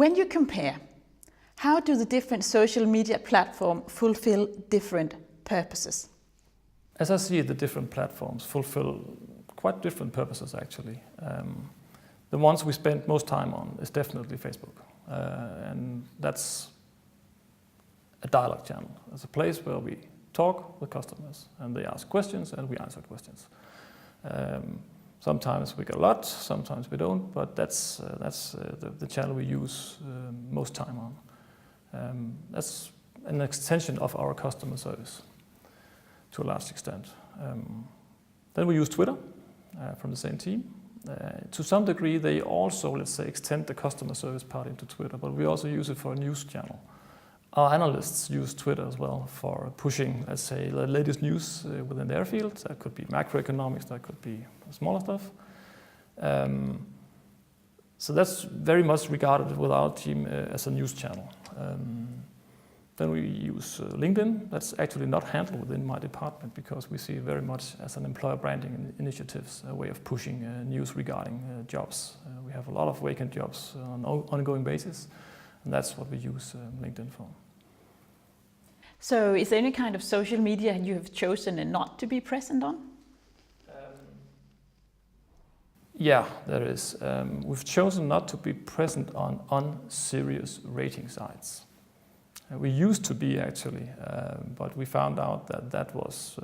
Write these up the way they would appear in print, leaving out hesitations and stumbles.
When you compare, how do the different social media platforms fulfill different purposes? As I see it, the different platforms fulfill quite different purposes actually. The ones we spend most time on is definitely Facebook. And that's a dialogue channel. It's a place where we talk with customers and they ask questions and we answer questions. Sometimes we get a lot, sometimes we don't, but that's the channel we use most time on. That's an extension of our customer service to a large extent. Then we use Twitter from the same team. To some degree, they also, let's say, extend the customer service part into Twitter, but we also use it for a news channel. Our analysts use Twitter as well for pushing, let's say, the latest news within their field. That could be macroeconomics, that could be smaller stuff. So that's very much regarded with our team as a news channel. Then we use LinkedIn. That's actually not handled within my department because we see it very much as an employer branding initiatives, a way of pushing news regarding jobs. We have a lot of vacant jobs on an ongoing basis, and that's what we use LinkedIn for. So is there any kind of social media you have chosen not to be present on? Yeah, there is. We've chosen not to be present on unserious rating sites. We used to be actually, but we found out that that was,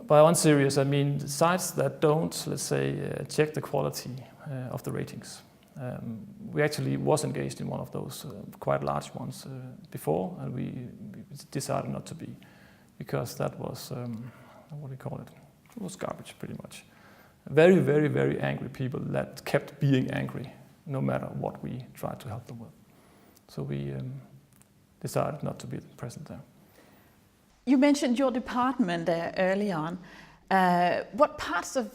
by unserious I mean sites that don't, let's say, check the quality of the ratings. We actually was engaged in one of those quite large ones before, and we decided not to be, because that was, what do you call it? It was garbage pretty much. Very, very, very angry people that kept being angry no matter what we tried to help them with. So we decided not to be present there. You mentioned your department early on. What parts of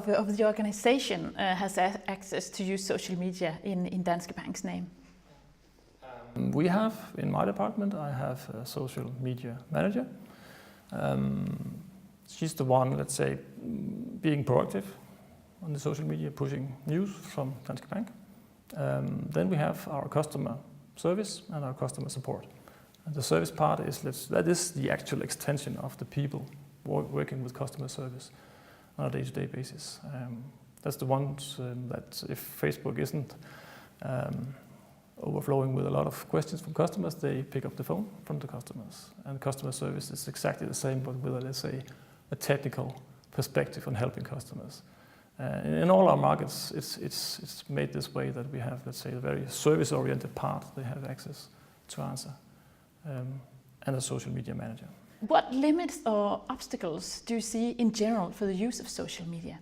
the organization has access to use social media in Danske Bank's name? We have, in my department, I have a social media manager. She's the one, let's say, being proactive on the social media, pushing news from Danske Bank. Then we have our customer service and our customer support. And the service part is, that is the actual extension of the people working with customer service on a day-to-day basis. That's the ones that if Facebook isn't overflowing with a lot of questions from customers, they pick up the phone from the customers. And customer service is exactly the same, but with, let's say, a technical perspective on helping customers. In all our markets, it's made this way that we have, let's say, a very service-oriented part they have access to answer, and a social media manager. What limits or obstacles do you see in general for the use of social media?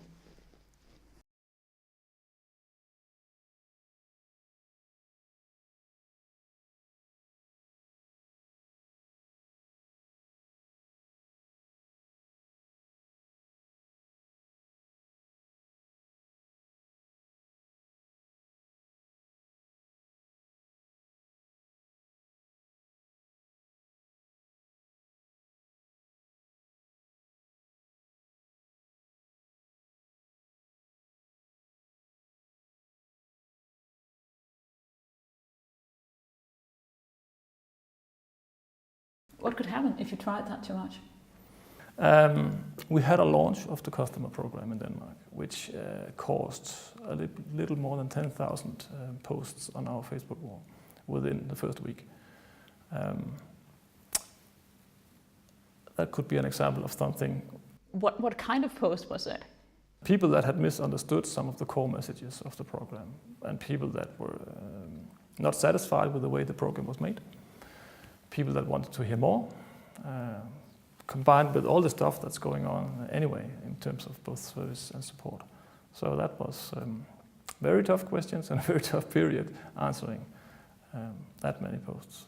What could happen if you tried that too much? We had a launch of the customer program in Denmark, which caused a little more than 10,000 posts on our Facebook wall within the first week. That could be an example of something. What kind of post was it? People that had misunderstood some of the core messages of the program, and people that were not satisfied with the way the program was made. People that wanted to hear more, combined with all the stuff that's going on anyway in terms of both service and support. So that was very tough questions and a very tough period answering that many posts.